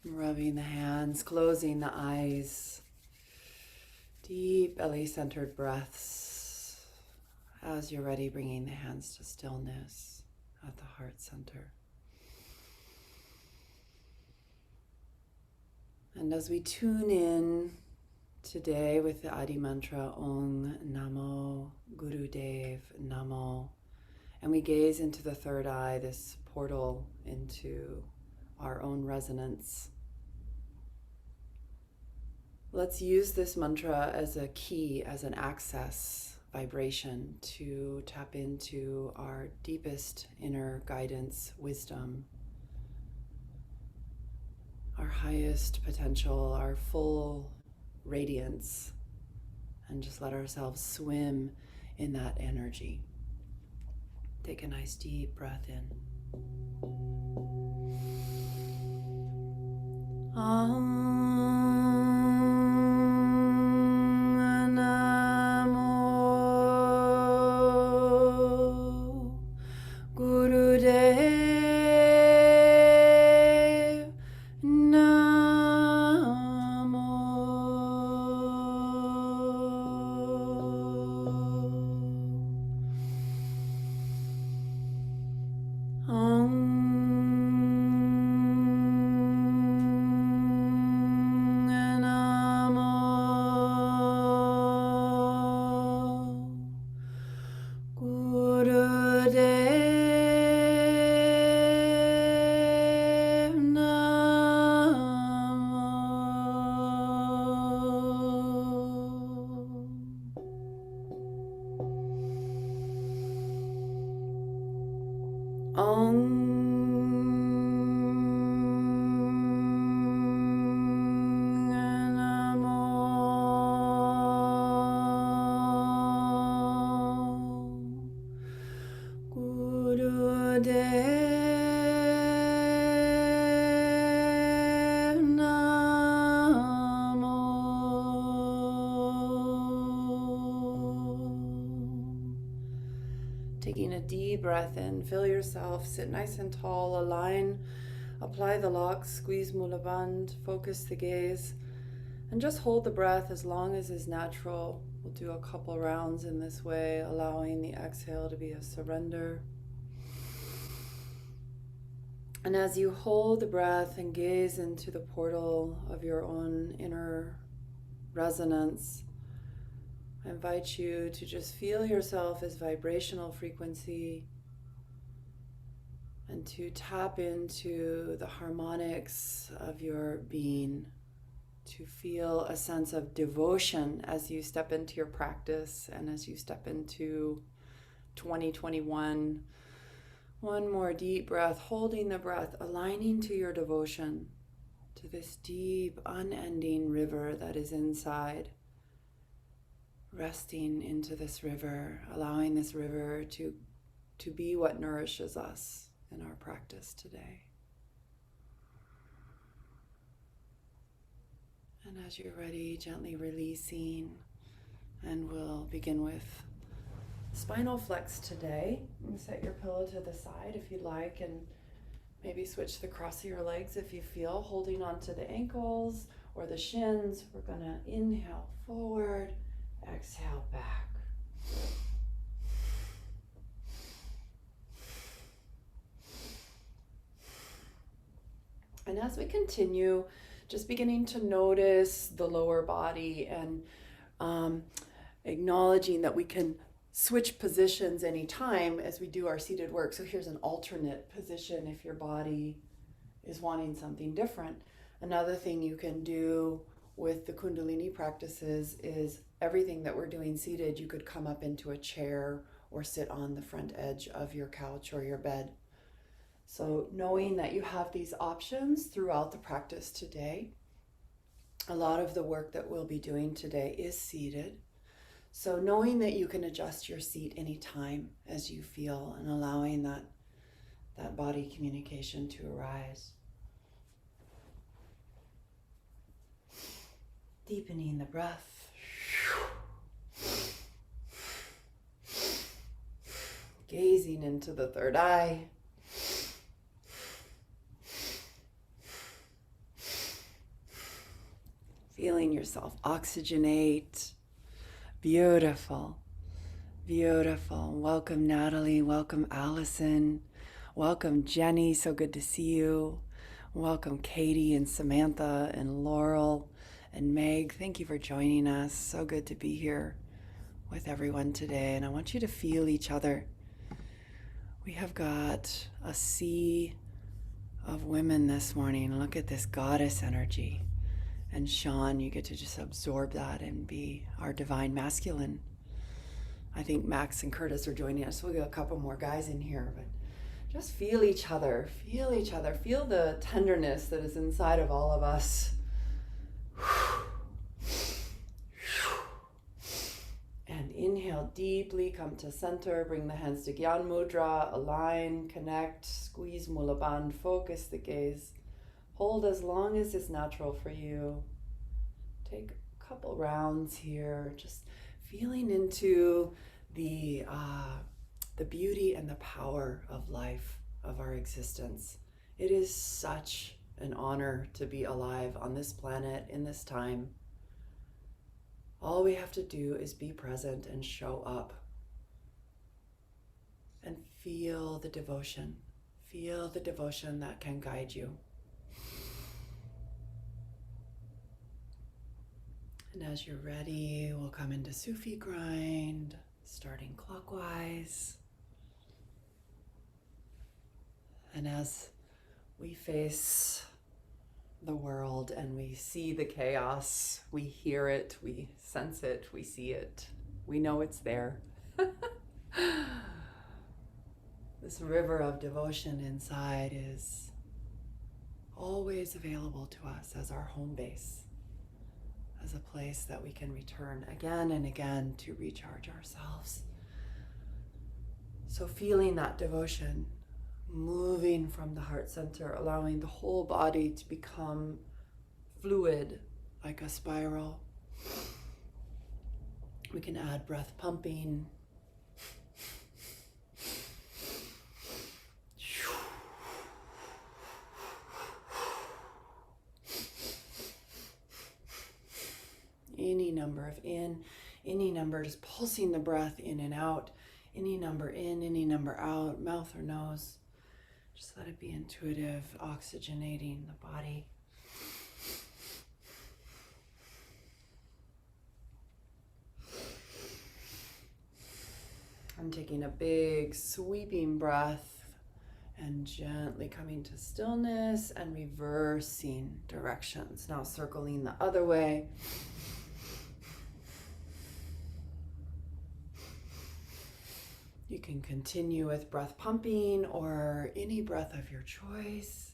Rubbing the hands, closing the eyes. Deep belly-centered breaths. As you're ready, bringing the hands to stillness at the heart center. And as we tune in today with the Adi mantra, Ong Namo Guru Dev Namo, and we gaze into the third eye, this portal into our own resonance. Let's use this mantra as a key, as an access vibration to tap into our deepest inner guidance, wisdom, our highest potential, our full radiance, and just let ourselves swim in that energy. Take a nice deep breath in. Taking a deep breath in, feel yourself, sit nice and tall, align, apply the locks, squeeze mula bandh, focus the gaze, and just hold the breath as long as is natural. We'll do a couple rounds in this way, allowing the exhale to be a surrender. And as you hold the breath and gaze into the portal of your own inner resonance, I invite you to just feel yourself as vibrational frequency and to tap into the harmonics of your being, to feel a sense of devotion as you step into your practice and as you step into 2021. One more deep breath, holding the breath, aligning to your devotion, to this deep, unending river that is inside. Resting into this river, allowing this river to be what nourishes us in our practice today. And as you're ready, gently releasing, and we'll begin with spinal flex today. You can set your pillow to the side if you'd like, and maybe switch the cross of your legs if you feel, holding onto the ankles or the shins. We're gonna inhale forward, exhale back. And as we continue, just beginning to notice the lower body and acknowledging that we can switch positions anytime as we do our seated work. So here's an alternate position if your body is wanting something different. Another thing you can do with the Kundalini practices is everything that we're doing seated, you could come up into a chair or sit on the front edge of your couch or your bed. So knowing that you have these options throughout the practice today, a lot of the work that we'll be doing today is seated. So knowing that you can adjust your seat anytime as you feel and allowing that body communication to arise. Deepening the breath. Gazing into the third eye. Feeling yourself oxygenate. Beautiful. Beautiful. Welcome, Natalie. Welcome, Allison. Welcome, Jenny. So good to see you. Welcome, Katie and Samantha and Laurel and Meg. Thank you for joining us. So good to be here with everyone today. And I want you to feel each other. We have got a sea of women this morning. Look at this goddess energy. And Sean, you get to just absorb that and be our divine masculine. I think Max and Curtis are joining us. We'll get a couple more guys in here, but just feel each other. Feel each other. Feel the tenderness that is inside of all of us. And inhale deeply, come to center, bring the hands to Gyan Mudra, align, connect, squeeze Mula Bandha, focus the gaze. Hold as long as is natural for you. Take a couple rounds here, just feeling into the beauty and the power of life, of our existence. It is such an honor to be alive on this planet in this time. All we have to do is be present and show up and feel the devotion. Feel the devotion that can guide you. And as you're ready, we'll come into Sufi grind, starting clockwise. And as we face the world and we see the chaos, we hear it, we sense it, we see it, we know it's there. This river of devotion inside is always available to us as our home base, as a place that we can return again and again to recharge ourselves. So feeling that devotion, moving from the heart center, allowing the whole body to become fluid like a spiral. We can add breath pumping. Any number of in, any number, just pulsing the breath in and out. Any number in, any number out, mouth or nose. Just let it be intuitive, oxygenating the body. I'm taking a big sweeping breath and gently coming to stillness and reversing directions. Now circling the other way. You can continue with breath pumping or any breath of your choice.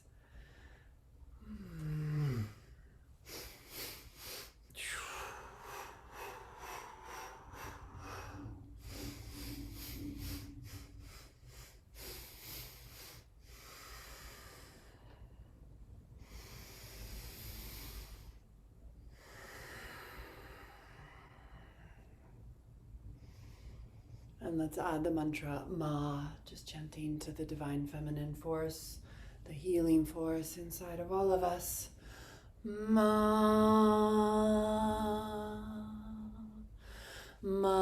And let's add the mantra Ma, just chanting to the divine feminine force, the healing force inside of all of us. Ma, Ma,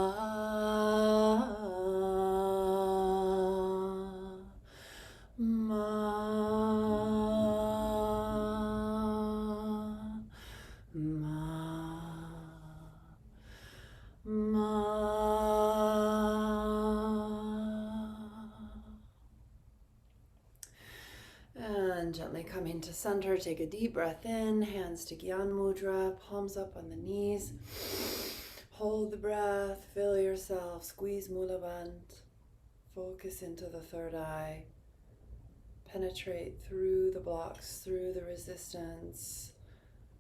Ma, Ma, Ma. And gently coming to center, take a deep breath in, hands to Gyan Mudra, palms up on the knees. Hold the breath, fill yourself, squeeze Mula Bandha, focus into the third eye, penetrate through the blocks, through the resistance,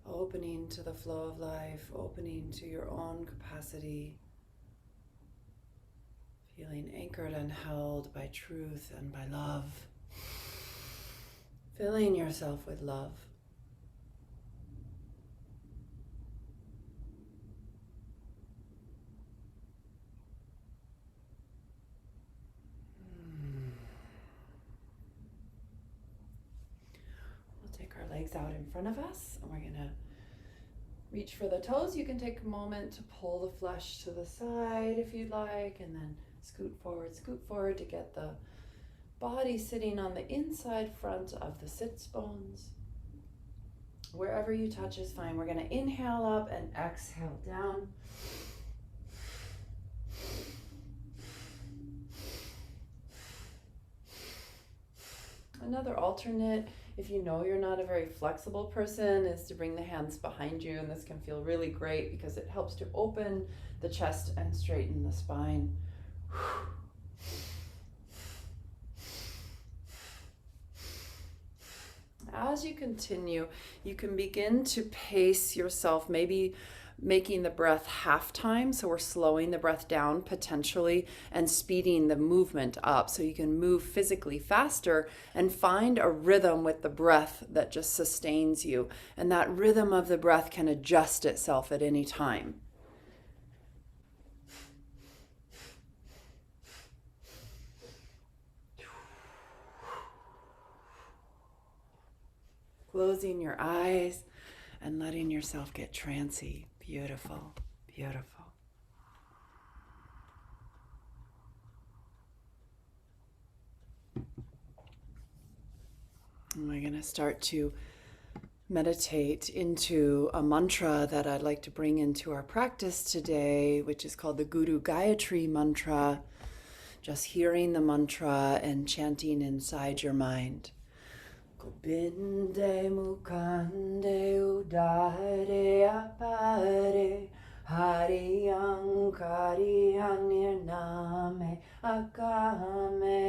opening to the flow of life, opening to your own capacity, feeling anchored and held by truth and by love. Filling yourself with love. We'll take our legs out in front of us and we're going to Reach for the toes. You can take a moment to pull the flesh to the side if you'd like, and then scoot forward to get the body sitting on the inside front of the sits bones. Wherever you touch is fine. We're going to inhale up and exhale down. Another alternate, if you know you're not a very flexible person, is to bring the hands behind you, and this can feel really great because it helps to open the chest and straighten the spine. As you continue, you can begin to pace yourself, maybe making the breath half time. So we're slowing the breath down potentially and speeding the movement up so you can move physically faster and find a rhythm with the breath that just sustains you. And that rhythm of the breath can adjust itself at any time. Closing your eyes and letting yourself get trancy. Beautiful, beautiful. And we're going to start to meditate into a mantra that I'd like to bring into our practice today, which is called the Guru Gaitri Mantra. Just hearing the mantra and chanting inside your mind. Gobinde mukande udare apare Hariyang kariyang nirname akame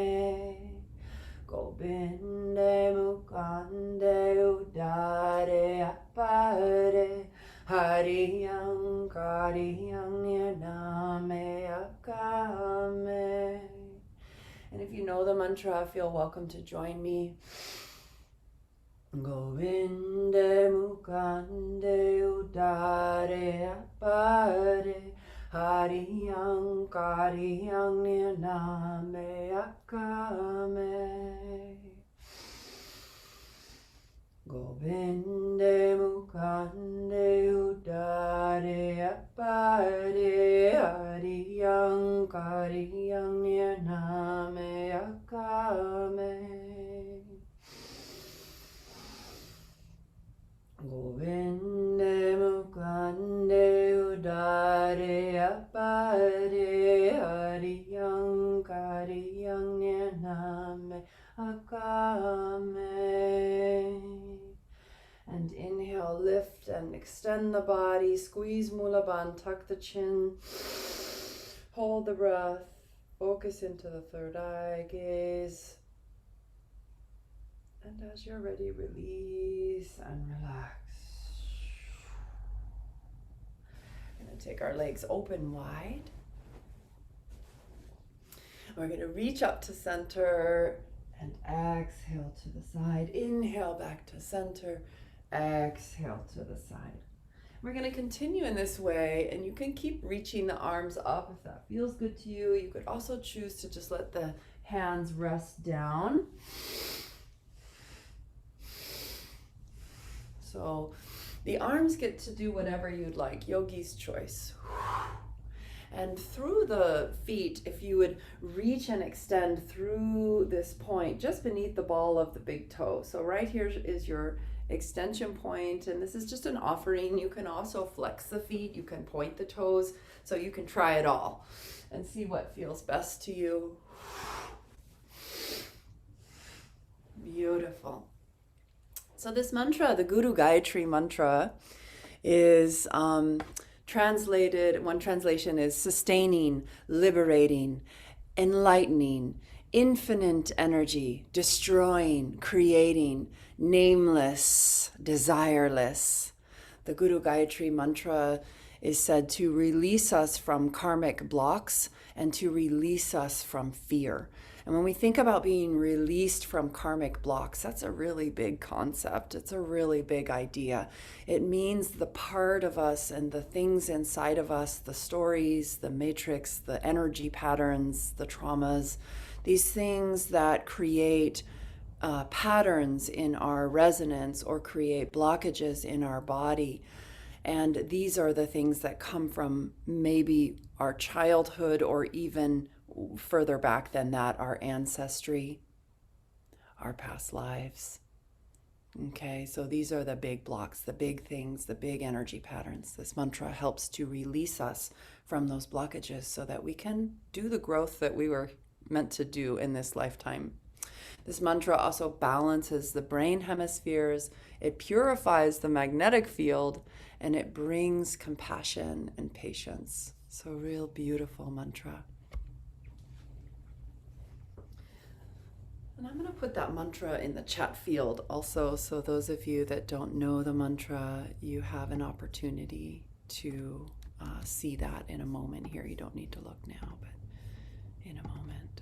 Gobinde mukande udare apare Hariyang kariyang nirname akame. And if you know the mantra, feel welcome to join me. Govinde mukande udare apare Hariyang kariyang nirname akame Govinde mukande udare apare Hariyang kariyang nirname akame Govinde mukande udare apare Hariyang kariyang nirname akame. And inhale, lift and extend the body, squeeze Mula Bandha, tuck the chin, hold the breath, focus into the third eye gaze. And as you're ready, release and relax. We're going to take our legs open wide. We're going to reach up to center and exhale to the side. Inhale back to center, exhale to the side. We're going to continue in this way, and you can keep reaching the arms up if that feels good to you. You could also choose to just let the hands rest down. So the arms get to do whatever you'd like, yogi's choice. And through the feet, if you would reach and extend through this point, just beneath the ball of the big toe. So right here is your extension point, and this is just an offering. You can also flex the feet, you can point the toes, so you can try it all and see what feels best to you. Beautiful. So this mantra, the Guru Gaitri Mantra, is translated, one translation is sustaining, liberating, enlightening, infinite energy, destroying, creating, nameless, desireless. The Guru Gaitri Mantra is said to release us from karmic blocks and to release us from fear. And when we think about being released from karmic blocks, that's a really big concept. It's a really big idea. It means the part of us and the things inside of us, the stories, the matrix, the energy patterns, the traumas, these things that create patterns in our resonance or create blockages in our body. And these are the things that come from maybe our childhood or even further back than that, our ancestry, our past lives. Okay, so these are the big blocks, the big things, the big energy patterns. This mantra helps to release us from those blockages so that we can do the growth that we were meant to do in this lifetime. This mantra also balances the brain hemispheres, it purifies the magnetic field, and it brings compassion and patience. So, real beautiful mantra. And I'm going to put that mantra in the chat field also, so those of you that don't know the mantra, you have an opportunity to see that in a moment here. You don't need to look now, but in a moment.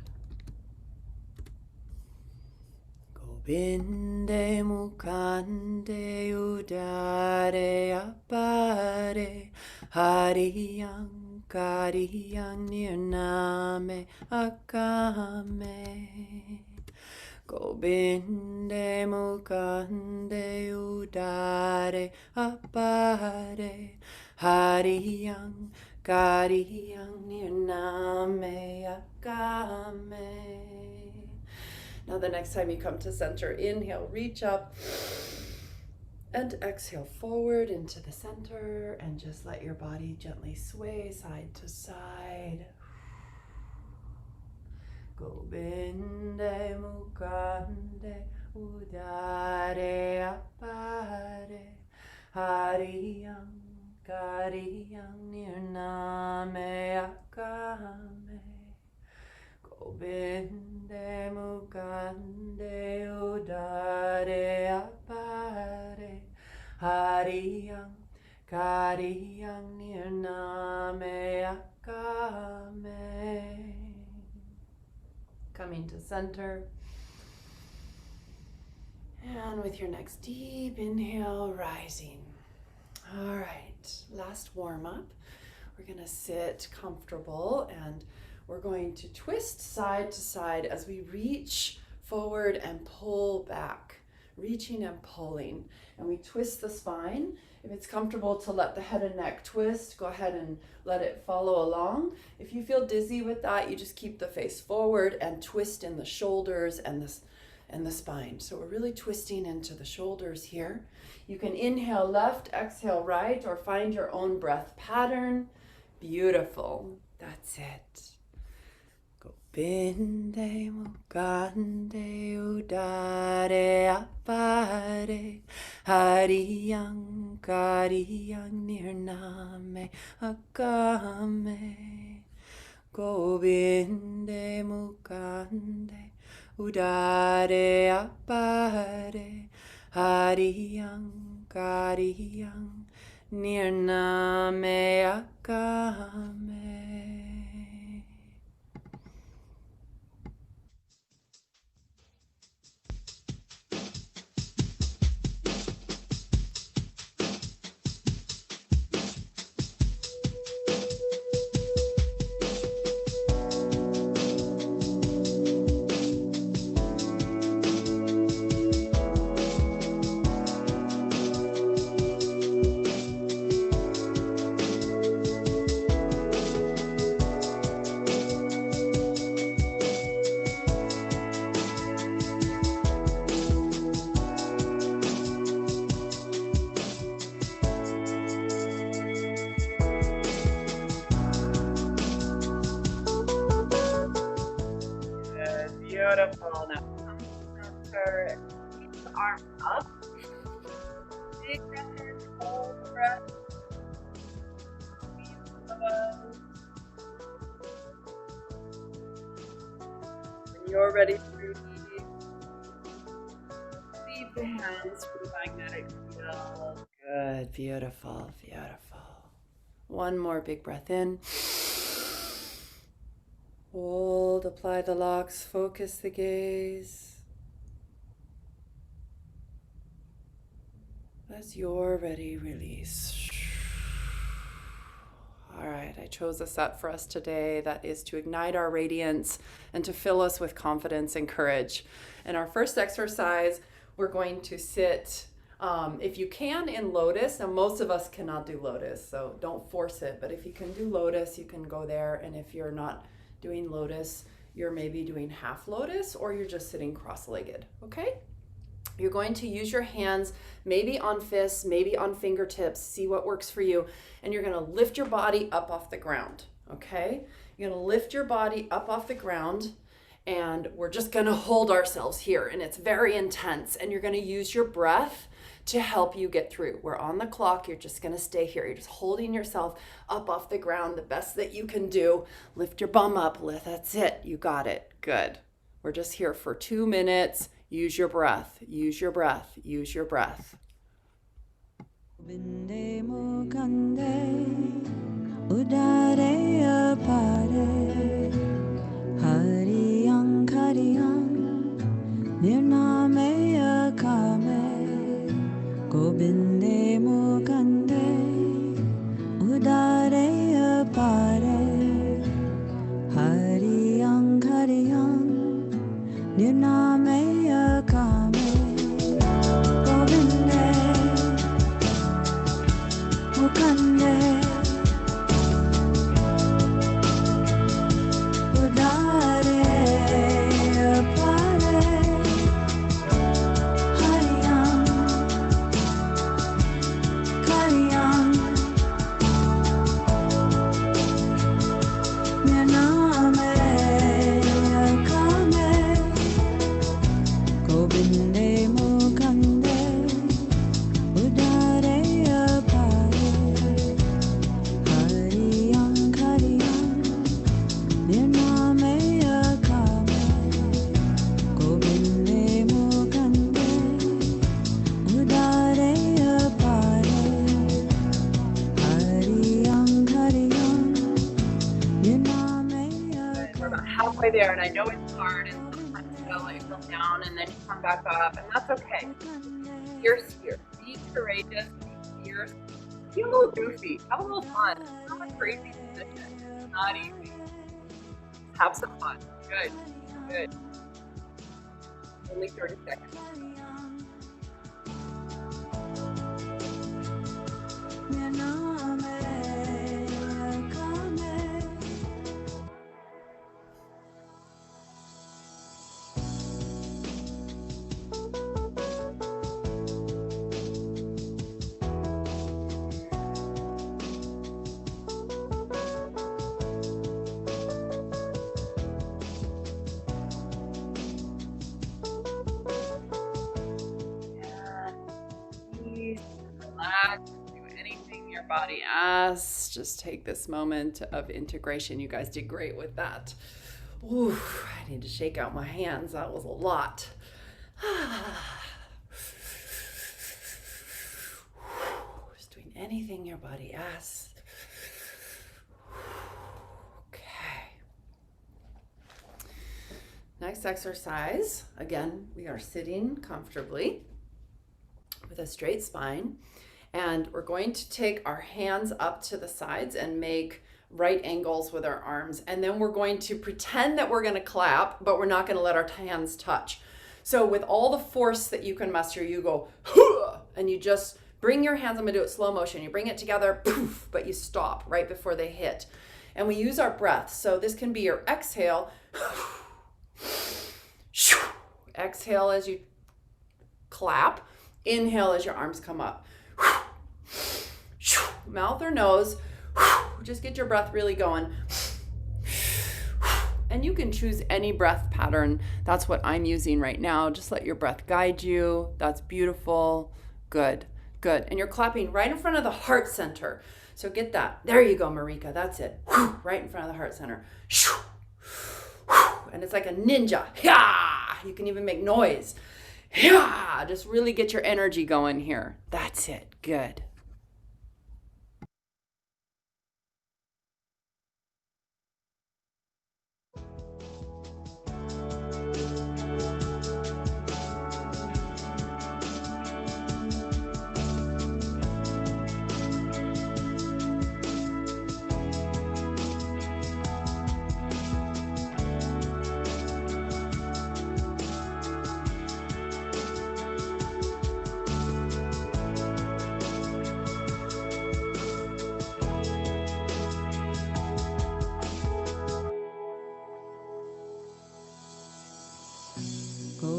Gobinde mukande udare apare hariyang kariyang nirname akame. Gobinde mukande udare apare hariyang kariyang nirname akame. Now the next time you come to center, inhale, reach up, and exhale forward into the center, and just let your body gently sway side to side. Gobinde mukande udare apare hariyang kariyang nirname akame. Gobinde mukande udare apare hariyang kariyang nirname akame. Coming to center. And with your next deep inhale, rising. All right, last warm up. We're going to sit comfortable and we're going to twist side to side as we reach forward and pull back, reaching and pulling. And we twist the spine. If it's comfortable to let the head and neck twist, go ahead and let it follow along. If you feel dizzy with that, you just keep the face forward and twist in the shoulders and the spine. So we're really twisting into the shoulders here. You can inhale left, exhale right, or find your own breath pattern. Beautiful. That's it. Gobinde mukande udare apare hariyang kariyang nirname akame. Gobinde mukande udare apare hariyang kariyang nirname akame. Beautiful. Now come center, keep the arm up. Big breath in, hold the breath. When you're ready to release, leave the hands for the magnetic field. Good, beautiful, beautiful. One more big breath in. Hold, apply the locks, focus the gaze. As you're ready, release. All right, I chose a set for us today that is to ignite our radiance and to fill us with confidence and courage. And our first exercise, we're going to sit If you can in lotus, now most of us cannot do lotus, so don't force it, but if you can do lotus, you can go there. And if you're not doing lotus, you're maybe doing half lotus, or you're just sitting cross-legged, okay? You're going to use your hands, maybe on fists, maybe on fingertips, see what works for you. And you're gonna lift your body up off the ground, okay? You're gonna lift your body up off the ground, and we're just gonna hold ourselves here, and it's very intense. And you're gonna use your breath to help you get through. We're on the clock, you're just gonna stay here. You're just holding yourself up off the ground the best that you can do. Lift your bum up, that's it, you got it, good. We're just here for 2 minutes. Use your breath, use your breath, use your breath. Halfway there, and I know it's hard, and sometimes you feel like you come down and then you come back up, and that's okay. Fierce here. Be courageous, be fierce. Be a little goofy. Have a little fun. It's not a crazy position. It's not easy. Have some fun. Good. Good. Only 30 seconds. Relax, do anything your body asks. Just take this moment of integration. You guys did great with that. Ooh, I need to shake out my hands. That was a lot. Just doing anything your body asks. Okay. Next exercise. Again, we are sitting comfortably with a straight spine, and we're going to take our hands up to the sides and make right angles with our arms, and then we're going to pretend that we're going to clap, but we're not going to let our hands touch. So with all the force that you can muster, you go and you just bring your hands, I'm going to do it slow motion, you bring it together, poof, but you stop right before they hit. And we use our breath, so this can be your exhale. Exhale as you clap. Inhale as your arms come up. Mouth or nose. Just get your breath really going. And you can choose any breath pattern. That's what I'm using right now. Just let your breath guide you. That's beautiful. Good, good. And you're clapping right in front of the heart center. So get that. There you go, Marika. That's it. Right in front of the heart center. And it's like a ninja. You can even make noise. Yeah, just really get your energy going here. That's it. Good.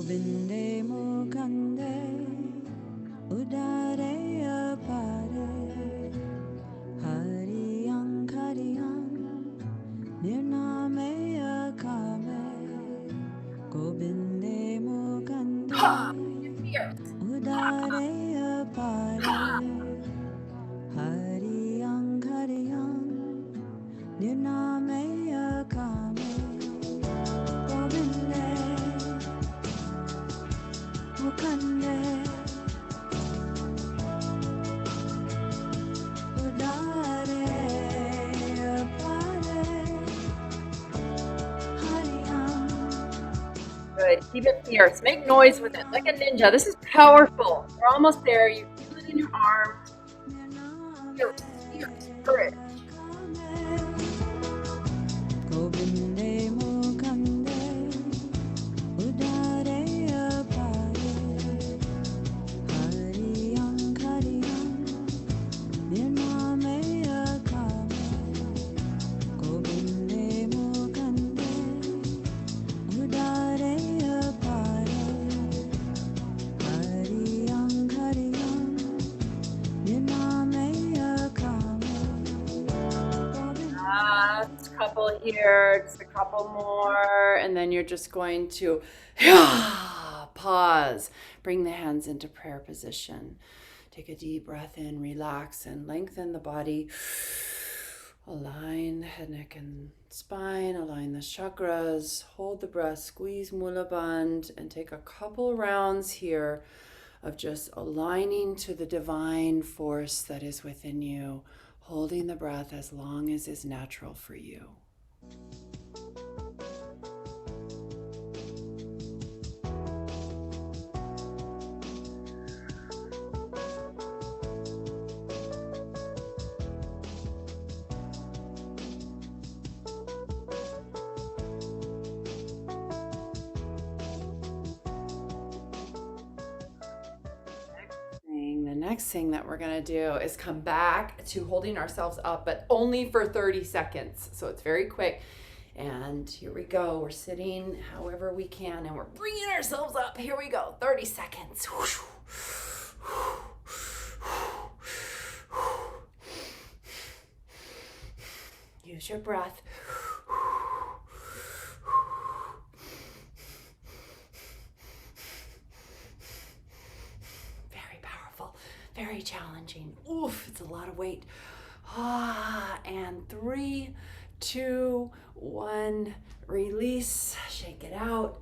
Gobinde Mukande Udare Apare Hariyang Kariyang Nirname Akame Gobinde Mukande Udare Apare Hariyang Kariyang Nirname Akame Gobinde Mukande Udare Apare Hariyang. Good. Keep it fierce. Make noise with it like a ninja. This is powerful. We're almost there. You feel it in your arms. Fierce, fierce, courage. Gobinde Mukande Udare Apare Hariyang Kariyang Nirmame Akame Gobinde Mukande Udare Apare Hariyang Kariyang Nirmame Akame Last couple here, just a couple more, and then you're just going to pause. Bring the hands into prayer position. Take a deep breath in, relax, and lengthen the body. Align the head, neck, and spine. Align the chakras. Hold the breath. Squeeze Mula Bandha, and take a couple rounds here of just aligning to the divine force that is within you, holding the breath as long as is natural for you. The next thing that we're going to do is come back to holding ourselves up, but only for 30 seconds. So it's very quick. And here we go. We're sitting however we can, and we're bringing ourselves up. Here we go. 30 seconds. Use your breath. Very challenging. Oof, it's a lot of weight. And 3, 2, 1, release, shake it out.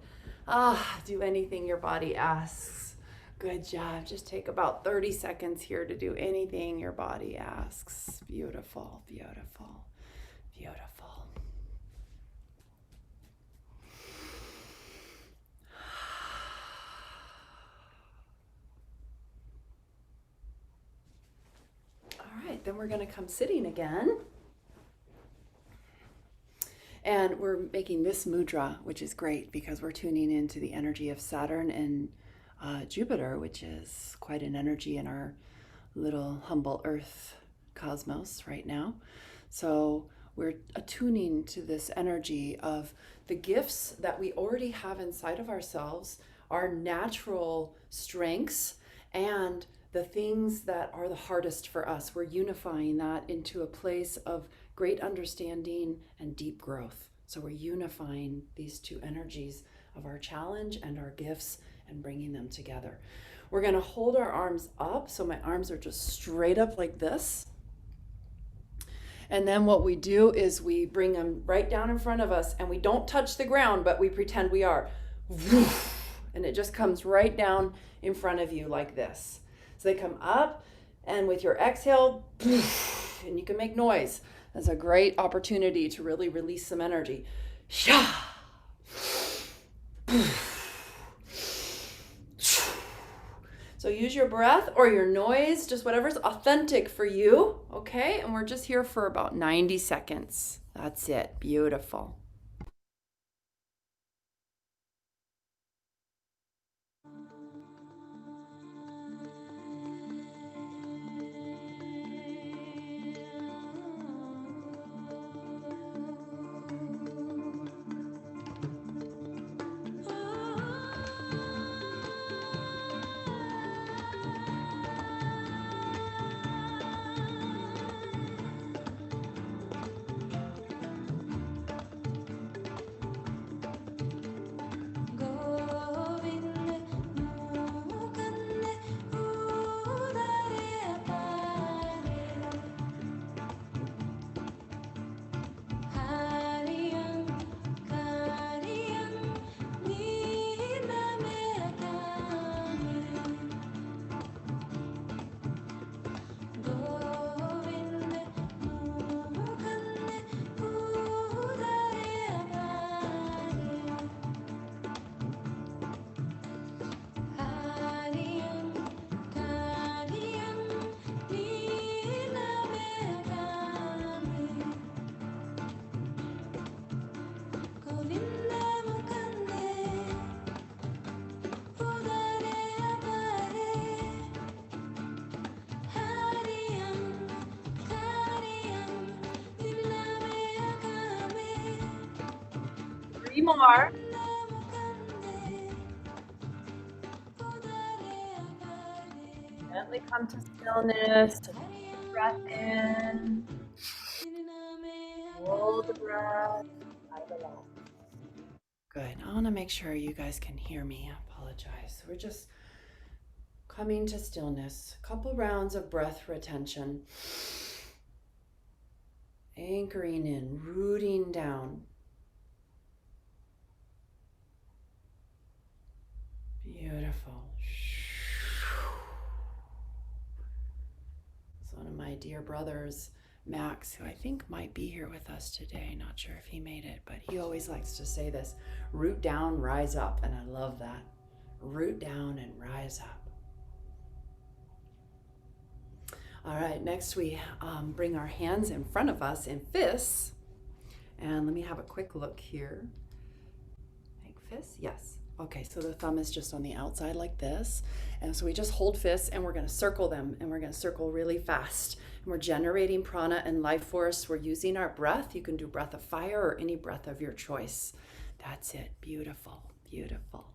Do anything your body asks. Good job. Just take about 30 seconds here to do anything your body asks. Beautiful, beautiful, beautiful. Then we're going to come sitting again. And we're making this mudra, which is great because we're tuning into the energy of Saturn and Jupiter, which is quite an energy in our little humble Earth cosmos right now. So we're attuning to this energy of the gifts that we already have inside of ourselves, our natural strengths, and the things that are the hardest for us. We're unifying that into a place of great understanding and deep growth. So we're unifying these two energies of our challenge and our gifts and bringing them together. We're going to hold our arms up. So my arms are just straight up like this. And then what we do is we bring them right down in front of us, and we don't touch the ground, but we pretend we are. And it just comes right down in front of you like this. So they come up, and with your exhale, and you can make noise. That's a great opportunity to really release some energy. So use your breath or your noise, just whatever's authentic for you, okay? And we're just here for about 90 seconds. That's it. Beautiful. more. Gently come to stillness. Take a breath in. Hold the breath. Out the mouth. Good. I want to make sure you guys can hear me. I apologize. We're just coming to stillness. A couple rounds of breath retention. Anchoring in, rooting down. Beautiful. It's one of my dear brothers, Max, who I think might be here with us today. Not sure if he made it, but he always likes to say this: root down, rise up. And I love that. Root down and rise up. All right, next we bring our hands in front of us in fists. And let me have a quick look here. Make fists? Yes. Okay, so the thumb is just on the outside like this. And so we just hold fists and we're gonna circle them, and we're gonna circle really fast. And we're generating prana and life force. We're using our breath. You can do breath of fire or any breath of your choice. That's it. Beautiful, beautiful.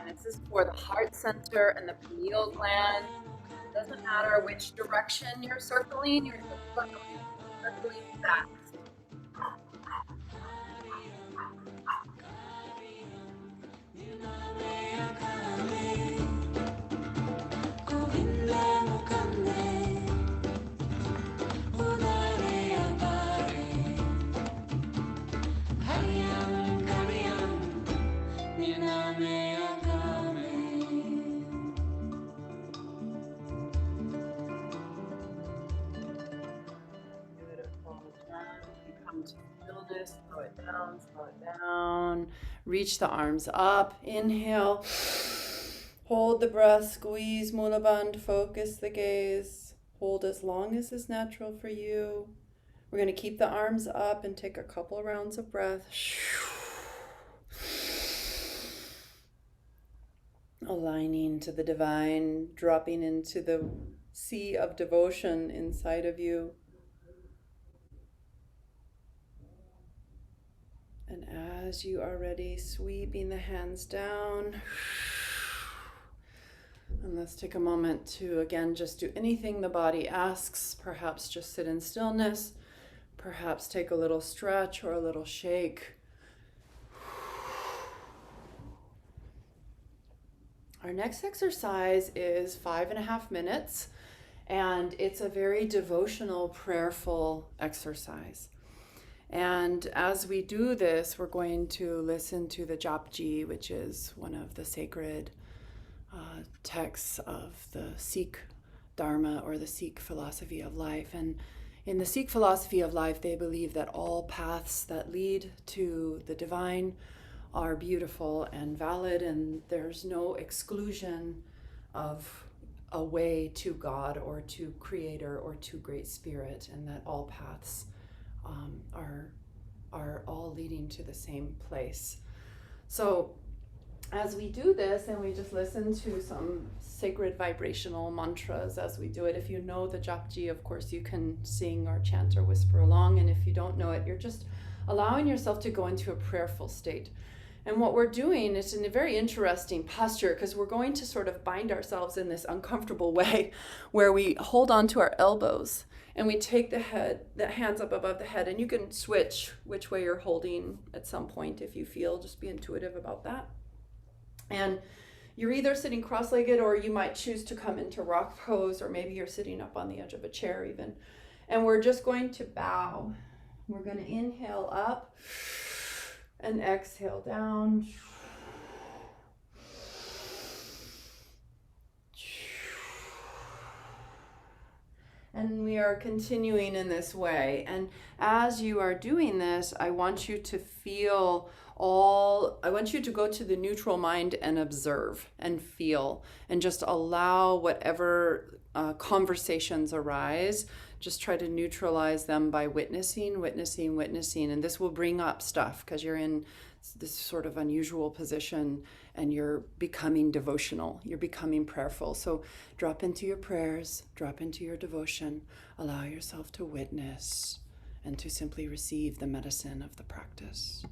This is for the heart center and the pineal gland. It doesn't matter which direction you're circling circling fast. Slow it down. Reach the arms up. Inhale. Hold the breath. Squeeze Mula Bandha. Focus the gaze. Hold as long as is natural for you. We're going to keep the arms up and take a couple rounds of breath. Aligning to the divine, dropping into the sea of devotion inside of you. And as you are ready, sweeping the hands down. And let's take a moment to, again, just do anything the body asks. Perhaps just sit in stillness. Perhaps take a little stretch or a little shake. Our next exercise is 5.5 minutes, and it's a very devotional, prayerful exercise. And as we do this, we're going to listen to the Japji, which is one of the sacred texts of the Sikh Dharma or the Sikh philosophy of life. And in the Sikh philosophy of life, they believe that all paths that lead to the divine are beautiful and valid, and there's no exclusion of a way to God or to Creator or to Great Spirit, and that all paths are all leading to the same place. So as we do this, and we just listen to some sacred vibrational mantras as we do it. If you know the Japji, of course, you can sing or chant or whisper along. And if you don't know it, you're just allowing yourself to go into a prayerful state. And what we're doing is in a very interesting posture, because we're going to sort of bind ourselves in this uncomfortable way where we hold on to our elbows and we take the hands up above the head, and you can switch which way you're holding at some point if you feel, just be intuitive about that. And you're either sitting cross-legged, or you might choose to come into rock pose, or maybe you're sitting up on the edge of a chair even. And we're just going to bow. We're going to inhale up and exhale down. And we are continuing in this way. And as you are doing this, I want you to I want you to go to the neutral mind and observe and feel and just allow whatever conversations arise. Just try to neutralize them by witnessing, witnessing, witnessing. And this will bring up stuff because you're in this sort of unusual position and you're becoming devotional, you're becoming prayerful. So drop into your prayers, drop into your devotion, allow yourself to witness and to simply receive the medicine of the practice.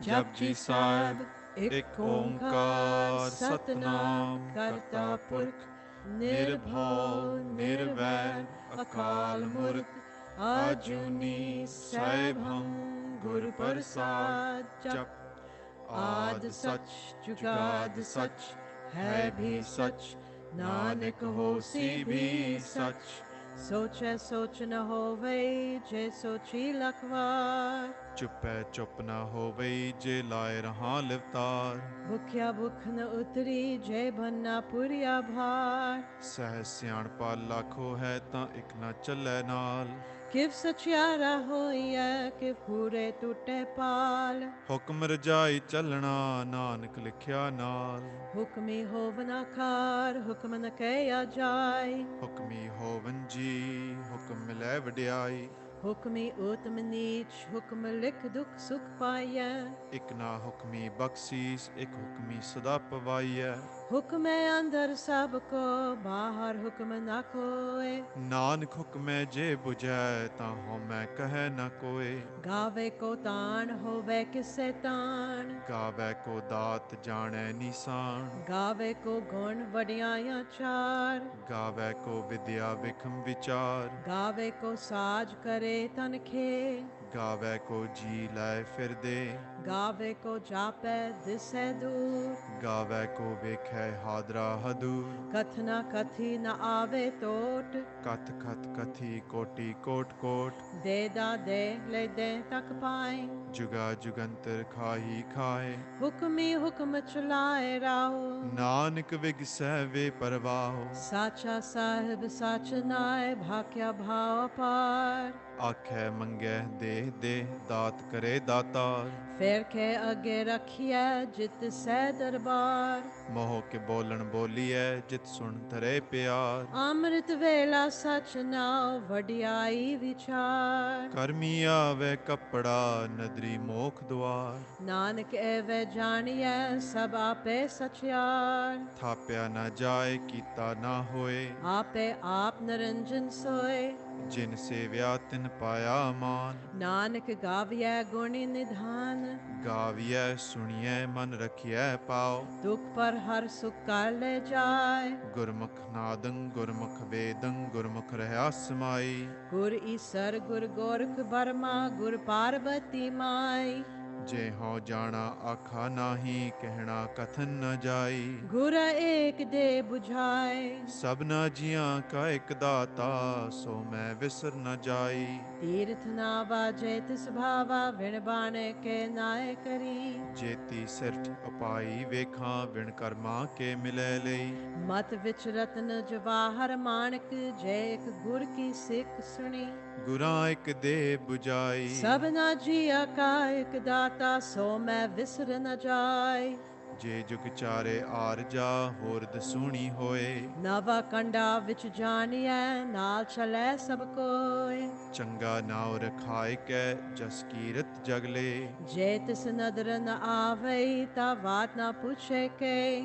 Japji Sahib ਇੱਕ ਓੰਕਾਰ ਸਤਨਾਮ ਕਰਤਾ ਪੁਰਖ ਨਿਰਭਉ ਨਿਰਵੈਰ ਅਕਾਲ ਮੂਰਤ ਆਜੂਨੀ ਸੈਭੰ ਗੁਰ ਪ੍ਰਸਾਦ ਜਪ ਆਦ ਸਚ ਜੁਗਾਦ ਸਚ ਹੈ ਵੀ ਸਚ ਨਾਨਕ ਹੋਸੀ ਵੀ ਸਚ ਸੋਚੈ ਸੋਚ ਨ ਹੋਵੇ ਜੇ ਸੋਚੀ ਲਖਵਾਰ ਚੁੱਪੈ ਚੁੱਪ ਨਾ ਹੋਵੇ ਜੇ ਲਾਇ ਰਹਾ ਲਿਵਤਾਰ ਭੁਖਿਆ ਭੁਖ ਨ ਉਤਰੀ ਜੇ ਬੰਨਾ ਪੁਰੀਆ ਭਾਰ ਸਹਿ ਸਿਆਣਪਾ ਲਾਖੋ ਹੈ ਤਾਂ ਇੱਕ ਨਾ ਚੱਲੈ ਨਾਲ ਕਿਵ ਸਚਿਆਰਾ ਹੋਈਐ ਕਿਵ ਪੂਰੇ ਟੁੱਟੇ ਪਾਲ ਹੁਕਮ ਰਜਾਈ ਚੱਲਣਾ ਨਾਨਕ ਲਿਖਿਆ ਨਾਲ ਹੁਕਮੀ ਹੋਵਨ ਆਕਾਰ ਹੁਕਮ ਨ ਕਹਿਆ ਜਾਏ ਹੁਕਮੀ ਹੋਵਨ ਜੀ ਹੁਕਮ ਮਿਲੈ ਵਡਿਆਈ ਹੁਕਮੀ ਉਤਮ ਨੀਚ ਹੁਕਮ ਲਿਖ ਦੁਖ ਸੁਖ ਪਾਈਐ ਇੱਕ ਨਾ ਹੁਕਮੀ ਬਖਸ਼ੀਸ ਇੱਕ ਹੁਕਮੀ ਸਦਾ ਪਵਾਈਐ ਹੁਕਮੈ ਅੰਦਰ ਸਭ ਕੋ ਬਾਹਰ ਹੁਕਮ ਨਾ ਕੋਏ ਨਾਨਕ ਹੁਕਮੈ ਜੇ ਬੁਝੈ ਤਾਂ ਹਉਮੈ ਕਹੈ ਨਾ ਕੋਏ ਗਾਵੇ ਕੋ ਤਾਣ ਹੋਵੇ ਕਿਸੇ ਤਾਣ ਗਾਵੇ ਕੋ ਦਾਤ ਜਾਣੈ ਨੀਸਾਨ ਗਾਵੇ ਕੋ ਗੁਣ ਵਡਿਆਈਆਂ ਚਾਰ ਗਾਵੇ ਕੋ ਵਿਦਿਆ ਵਿਖਮ ਵਿਚਾਰ ਗਾਵੇ ਕੋ ਸਾਜ ਕਰੇ ਤਨ ਖੇ ਗਾਵੇ ਕੋ ਜੀ ਲੈ ਫਿਰਦੇ ਗਾਵੇ ਕੋ ਜਾਪੈ ਦਿਸੈ ਦੂਰ ਗਾਵੇ ਕੋ ਵੇਖੈ ਹਾਦਰਾ ਹਦੂਰ ਕਥਨਾ ਕਥੀ ਨ ਆਵੇ ਟੋਟ ਕਥ ਕਥ ਕਥੀ ਕੋਟੀ ਕੋਟ ਕੋਟ ਦੇ ਦਾ ਦੇ ਲੈ ਦੇ ਤਕ ਪਾਏ ਜੁਗਾ ਜੁਗੰਤਰ ਖਾਹੀ ਖਾਏ ਹੁਕਮੀ ਹੁਕਮ ਚਲਾਏ ਰਾਹੋ ਨਾਨਕ ਵਿਗਸੈ ਵੇ ਪਰਵਾਹੋ ਸਾਚਾ ਸਾਹਿਬ ਸਾਚ ਨਾਏ ਭਾਕਿਆ ਭਾਵ ਪਾਰ ਆਖੈ ਮੰਗੈ ਦੇ ਦੇ ਦਾਤ ਕਰੇ ਦਾਤਾਰ ਫੇਰ ਕੇ ਅੱਗੇ ਰੱਖੀਐ ਜਿਤ ਸਹਿ ਦਰਬਾਰ ਮੋਹ ਕੇ ਬੋਲਣ ਬੋਲੀਐ ਜਿਤ ਸੁਣ ਧਰੇ ਪਿਆਰ ਅੰਮ੍ਰਿਤ ਵੇਲਾ ਸਚ ਨਾਉ ਵਡਿਆਈ ਵਿਚਾਰ ਕਰਮੀ ਆਵੇ ਕੱਪੜਾ ਨਦਰੀ ਮੋਖ ਦੁਆਰ ਨਾਨਕ ਐਵੇਂ ਜਾਣੀਐ ਸਭ ਆਪੇ ਸਚਿਆਰ ਥਾਪਿਆ ਨਾ ਜਾਏ ਕੀਤਾ ਨਾ ਹੋਏ ਆਪੇ ਆਪ ਨਿਰੰਜਨ ਸੋਏ ਜਿਨ ਸੇਵਿਆ ਤਿਨ ਪਾਇਆ ਮਾਨ ਨਾਨਕ ਗਾਵੀਐ ਗੁਣੀ ਨਿਧਾਨ ਗਾਵੀਐ ਸੁਣੀਐ ਮਨ ਰਖੀਐ ਪਾਉ ਦੁਖ ਪਰ ਹਰ ਸੁਖ ਕਰ ਲੈ ਜਾਏ ਗੁਰਮੁਖ ਨਾਦੰ ਗੁਰਮੁਖ ਵੇਦੰ ਗੁਰਮੁਖ ਰਹਾ ਸਮਾਈ ਗੁਰ ਈਸਰ ਗੁਰ ਗੋਰਖ ਬਰਮਾ ਗੁਰ ਪਾਰਬਤੀ ਮਾਈ ਜੇ ਹੋ ਜਾਣਾ ਆਖਾ ਨਾਹੀ ਕਹਿਣਾ ਕਥਨ ਨ ਜਾਈ ਗੁਰ ਏਕ ਦੇ 부ਝਾਏ ਸਭਨਾ ਜੀਆਂ ਕਾ ਇਕ ਦਾਤਾ ਸੋ ਮੈਂ ਵਿਸਰ ਨ ਜਾਈ ਤੀਰਥ ਨਾ ਬਾਜੇ ਤਿਸ ਭਾਵਾ ਵਿਣ ਬਾਣੇ ਕੇ ਨਾਏ ਕਰੀ ਜੇਤੀ ਸਿਰਠ ਉਪਾਈ ਵੇਖਾਂ ਵਿਣ ਕਰਮਾ ਕੇ ਮਿਲੇ ਲਈ ਮਤ ਵਿਚ ਰਤਨ ਜਵਾਹਰ ਮਾਣਕ ਜੇ ਇਕ ਗੁਰ ਕੀ ਸਿੱਖ ਸੁਣੀ ਗੁਰਾਂ ਇਕ ਦੇ 부ਝਾਈ ਸਭਨਾ ਜੀਆ ਕਾ ਇਕ ਦਾਤਾ ਸੋ ਮੈਂ ਵਿਸਰ ਨ ਜਾਏ ਜੇ ਜੁਗ ਚਾਰੇ ਆਰ ਜਾ ਹੋਰ ਦਸੂਣੀ ਹੋਏ ਨਵਾ ਕੰਡਾ ਵਿੱਚ ਜਾਣੀਐ ਨਾਲ ਚਲੈ ਸਭ ਕੋਏ ਚੰਗਾ ਨਾਉ ਰਖਾਇ ਕੈ ਜਸ ਕੀਰਤ ਜਗਲੇ ਜੇ ਤਿਸ ਨਦਰ ਨ ਆਵਈ ਤਾ ਬਾਤ ਨਾ ਪੁੱਛੇ ਕੇ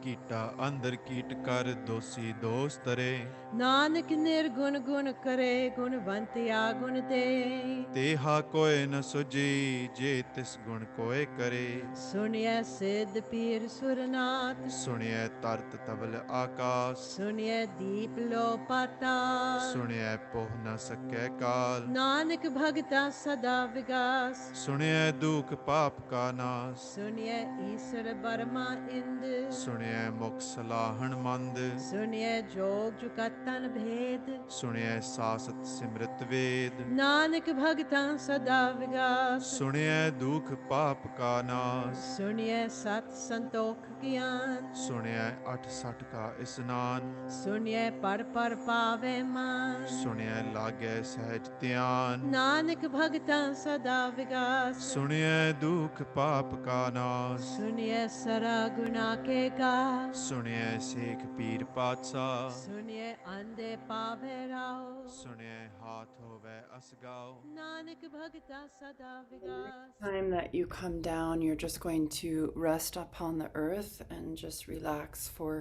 ਕੀਟਾ ਅੰਦਰ ਕੀਟ ਕਰ ਦੋਸੀ ਦੋਸ ਤਰੇ ਨਾਨਕ ਨਿਰਗੁਣ ਗੁਣ ਕਰੇ ਗੁਣਵੰਤਿਆ ਗੁਣ ਦੇ ਤੇਹਾ ਕੋਇ ਨ ਸੁਜੀ ਜੇ ਤਿਸ ਗੁਣ ਕੋਇ ਕਰੇ ਸੁਣਿਐ ਸਿੱਧ ਪੀਰ ਸੁਰਨਾਥ ਸੁਣਿਐ ਤਰਤ ਤਬਲ ਆਕਾਸ ਸੁਣਿਐ ਦੀਪ ਲੋ ਪਾਤਾਲ ਸੁਣਿਐ ਪੋਹ ਨ ਸਕੈ ਕਾਲ ਨਾਨਕ ਭਗਤਾ ਸਦਾ ਵਿਗਾਸ ਸੁਣਿਐ ਦੁਖ ਪਾਪ ਕਾ ਨਾਸ ਸੁਣਿਐ ਈਸਰ ਬਰਮਾ ਇੰਦ ਸੁਣਿਐ ਸੁਣਿਐ ਮੁਖ ਸਲਾਹਣ ਮੰਦ, ਸੁਣਿਐ ਜੋਗ ਜੁਗਤਨ ਭੇਦ, ਸੁਣਿਐ ਸਾਸਤ ਸਿਮਰਤ ਵੇਦ, ਨਾਨਕ ਭਗਤਾਂ ਸਦਾ ਵਿਗਾਸ, ਸੁਣਿਐ ਦੁਖ ਪਾਪ ਕਾ ਨਾਸ, ਸੁਣਿਐ ਸਤ ਸੰਤੋਖ ਗਿਆਨ, ਸੁਣਿਐ 68 ਕਾ ਇਸਨਾਨ, ਸੁਣਿਐ ਪਰ ਪਰ ਪਾਵੇ ਮਾਨ, ਸੁਣਿਐ ਲਾਗੈ ਸਹਿਜ ਧਿਆਨ, ਨਾਨਕ ਭਗਤਾਂ ਸਦਾ ਵਿਗਾਸ, ਸੁਣਿਐ ਦੁਖ ਪਾਪ ਕਾ ਨਾਸ, ਸੁਣਿਐ ਸਰਾ ਗੁਨਾ ਕੇ ਗਾ, ਸੁਣਿਐ ਸੇਖ ਪੀਰ ਪਾਤਸ਼ਾਹ, ਸੁਣਿਐ ਅੰਧੇ ਪਾਵੇ ਰਾਓ, ਸੁਣਿਐ ਹਾਥ ਹੋਵੇ ਅਸਗਾਓ। ਨਾਨਕ ਭਗਤਾਂ ਸਦਾ ਵਿਗਾਸ। Time that you come down, you're just going to rest upon the earth and just relax for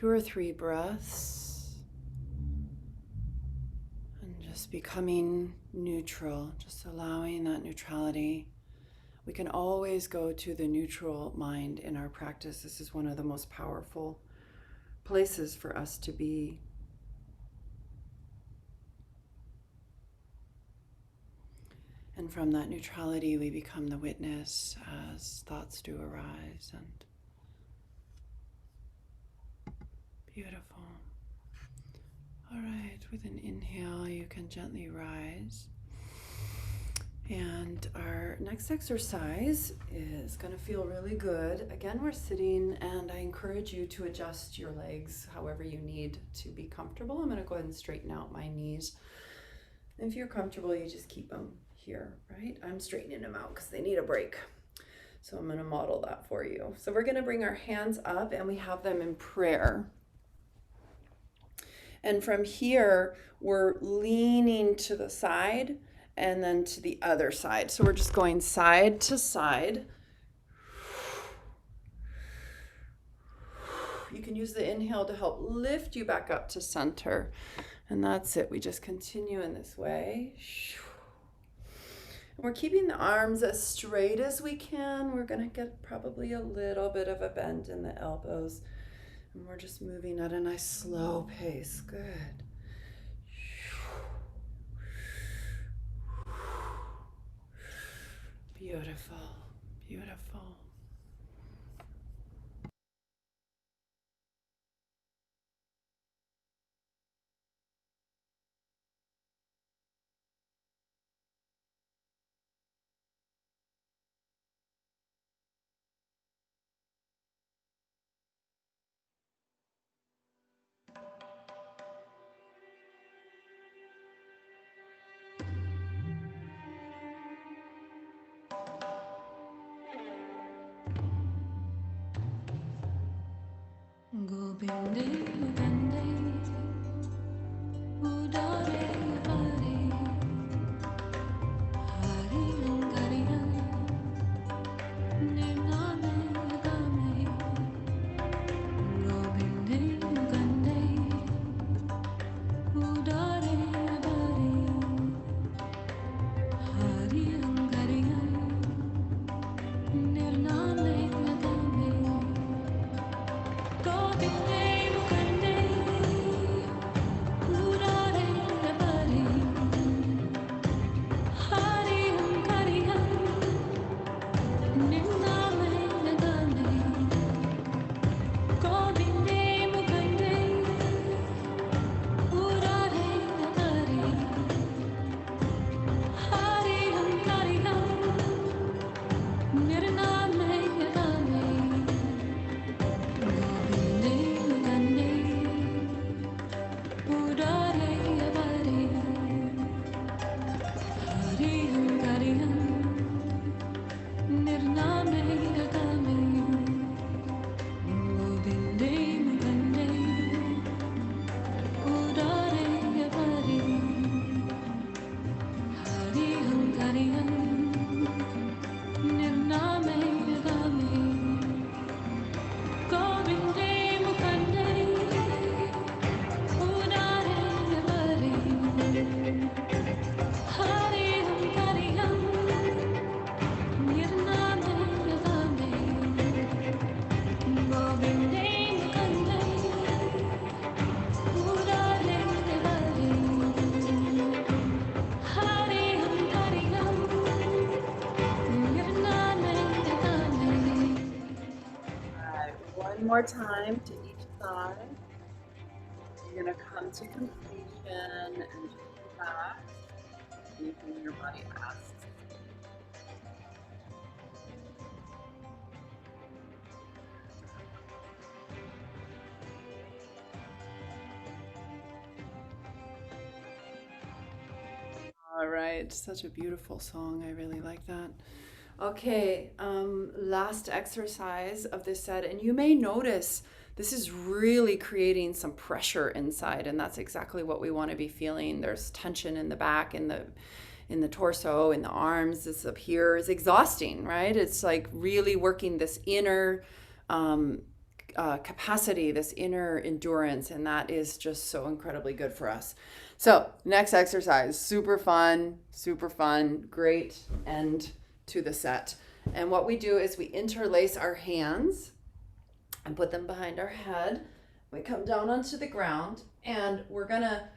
2 or 3 breaths. And just becoming neutral, just allowing that neutrality. We can always go to the neutral mind in our practice. This is one of the most powerful places for us to be. And from that neutrality, we become the witness as thoughts do arise. And beautiful. All right, with an inhale, you can gently rise. And our next exercise is going to feel really good. Again, we're sitting, and I encourage you to adjust your legs however you need to be comfortable. I'm going to go ahead and straighten out my knees. If you're comfortable, you just keep them here, right? I'm straightening them out because they need a break. So I'm going to model that for you. So we're going to bring our hands up and we have them in prayer. And from here, we're leaning to the side and then to the other side. So we're just going side to side. You can use the inhale to help lift you back up to center. And that's it. We just continue in this way. We're keeping the arms as straight as we can. We're going to get probably a little bit of a bend in the elbows. And we're just moving at a nice slow pace. Good. Beautiful. Beautiful. Gobinde Mugande Udare Hari Hari Angariya Nirname Game Gobinde Mugande Udare Hari Hari Angariya Nirname Game Gobinde Mugande Udare Hari Hari Angariya Nirname Game Gobinde Mugande Udare Hari Hari Angariya Nirname Game Gobinde One more time to each side. You're going to come to completion and just relax. Anything your body asks. All right, such a beautiful song. I really like that. Okay, last exercise of this set, and you may notice this is really creating some pressure inside, and that's exactly what we want to be feeling. There's tension in the back, in the torso, in the arms. This up here is exhausting, right? It's like really working this inner capacity, this inner endurance, and that is just so incredibly good for us. So next exercise, super fun, great end to the set. And what we do is we interlace our hands and put them behind our head. We come down onto the ground, and we're gonna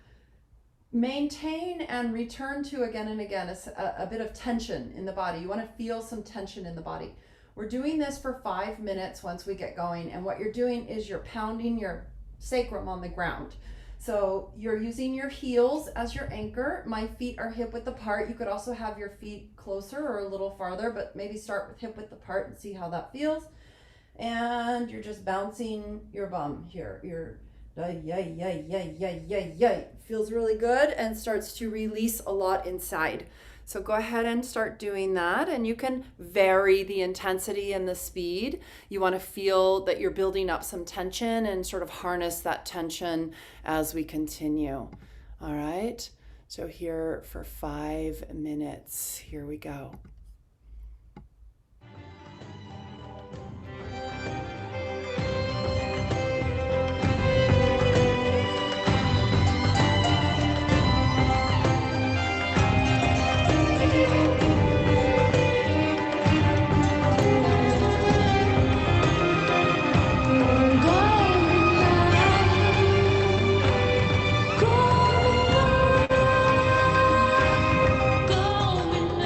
maintain and return to again and again a bit of tension in the body. You want to feel some tension in the body. We're doing this for 5 minutes once we get going, and what you're doing is you're pounding your sacrum on the ground. So you're using your heels as your anchor. My feet are hip width apart. You could also have your feet closer or a little farther, but maybe start with hip width apart and see how that feels. And you're just bouncing your bum here. You're feels really good and starts to release a lot inside. So go ahead and start doing that, and you can vary the intensity and the speed. You want to feel that you're building up some tension and sort of harness that tension as we continue. All right, so here for 5 minutes. Here we go. Going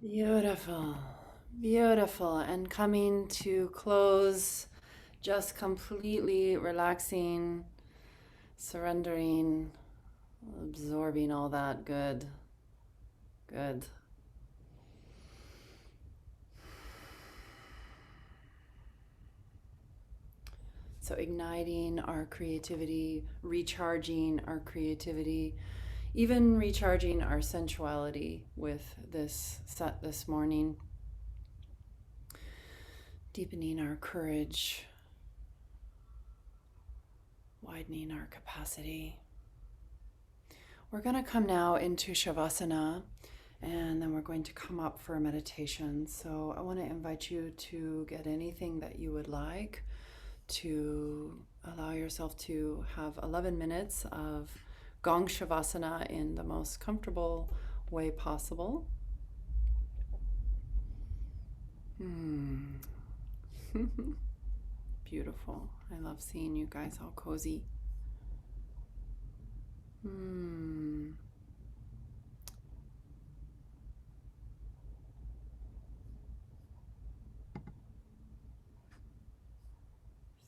Beautiful, beautiful. And coming to close, just completely relaxing, surrendering, absorbing all that good, good. So, igniting our creativity, recharging our creativity, even recharging our sensuality with this set this morning, deepening our courage, widening our capacity. We're going to come now into Shavasana, and then we're going to come up for a meditation. So, I want to invite you to get anything that you would like, to allow yourself to have 11 minutes of gong shavasana in the most comfortable way possible. Beautiful. I love seeing you guys all cozy.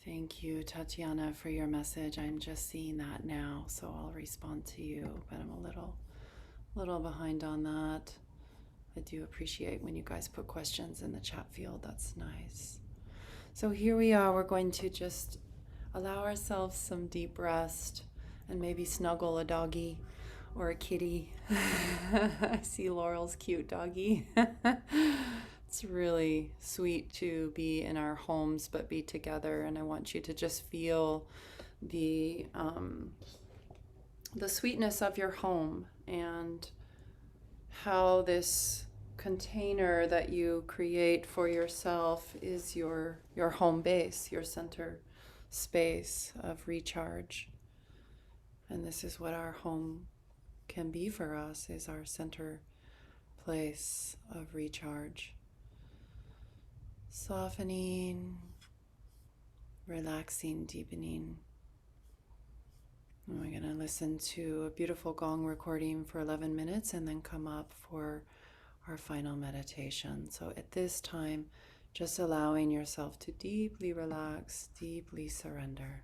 Thank you, Tatiana, for your message. I'm just seeing that now, so I'll respond to you, but I'm a little behind on that. I do appreciate when you guys put questions in the chat field. That's nice. So here we are. We're going to just allow ourselves some deep rest and maybe snuggle a doggy or a kitty. I see Laurel's cute doggy. It's really sweet to be in our homes but be together, and I want you to just feel the sweetness of your home and how this container that you create for yourself is your home base, your center space of recharge. And this is what our home can be for us, is our center place of recharge. Softening, relaxing, deepening. And we're going to listen to a beautiful gong recording for 11 minutes and then come up for our final meditation. So at this time, just allowing yourself to deeply relax, deeply surrender.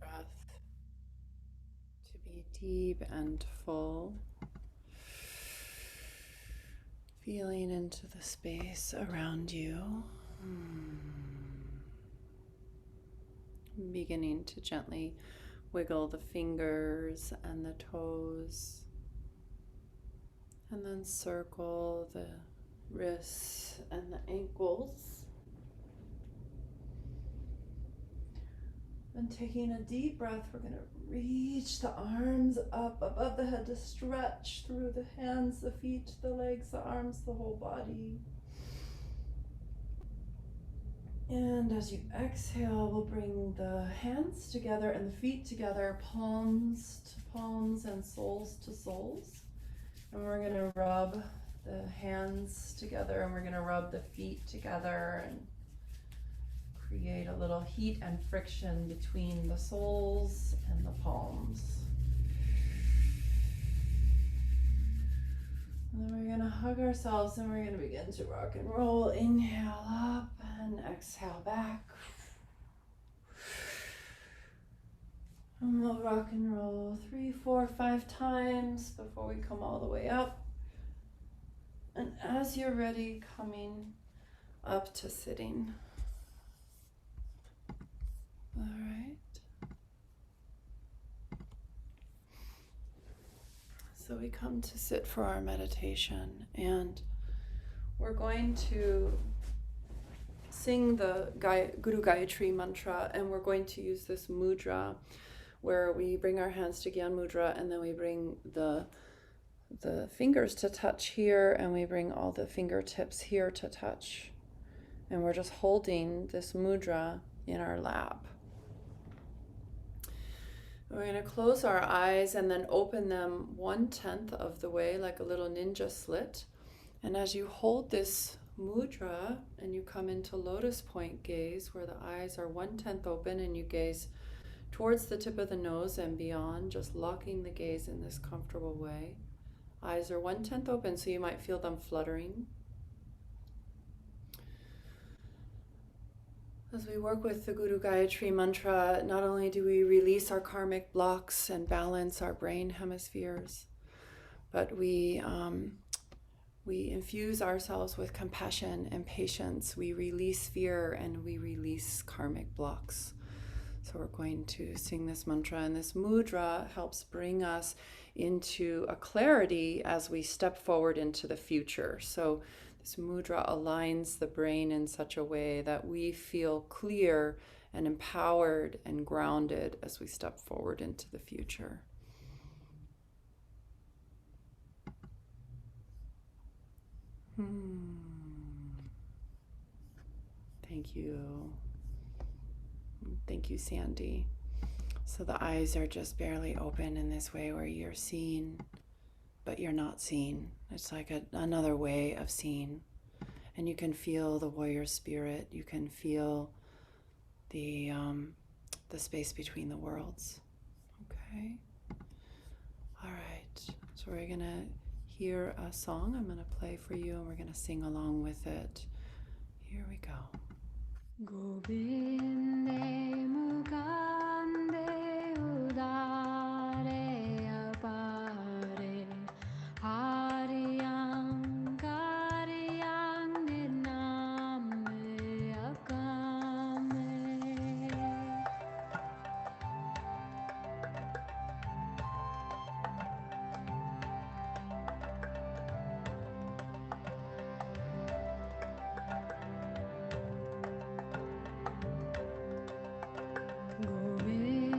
breath to be deep and full. Feeling into the space around you. Beginning to gently wiggle the fingers and the toes. And then circle the wrists and the ankles. And taking a deep breath, we're going to reach the arms up above the head to stretch through the hands, the feet, the legs, the arms, the whole body. And as you exhale, we'll bring the hands together and the feet together, palms to palms and soles to soles. And we're going to rub the hands together and we're going to rub the feet together and create a little heat and friction between the soles and the palms. And then we're going to hug ourselves and we're going to begin to rock and roll. Inhale up and exhale back. And we'll rock and roll 3, 4, 5 times before we come all the way up. And as you're ready, coming up to sitting. All right. So we come to sit for our meditation, and we're going to sing the Guru Gaitri Mantra, and we're going to use this mudra where we bring our hands to Gyan Mudra, and then we bring the fingers to touch here, and we bring all the fingertips here to touch. And we're just holding this mudra in our lap. We're going to close our eyes and then open them 1/10 of the way, like a little ninja slit. And as you hold this mudra and you come into lotus point gaze, where the eyes are 1/10 open and you gaze towards the tip of the nose and beyond, just locking the gaze in this comfortable way. Eyes are 1/10 open, so you might feel them fluttering. As we work with the Guru Gaitri Mantra, not only do we release our karmic blocks and balance our brain hemispheres, but we infuse ourselves with compassion and patience. We release fear and we release karmic blocks. So we're going to sing this mantra, and this mudra helps bring us into a clarity as we step forward into the future. So this mudra aligns the brain in such a way that we feel clear and empowered and grounded as we step forward into the future. Thank you. Thank you, Sandy. So the eyes are just barely open in this way where you're seeing, but you're not seen. It's like another way of seeing. And you can feel the warrior spirit. You can feel the space between the worlds. Okay? All right. So we're going to hear a song I'm going to play for you, and we're going to sing along with it. Here we go. Govinde mukande udare apare Hariyang kariyang nirname akame Govinde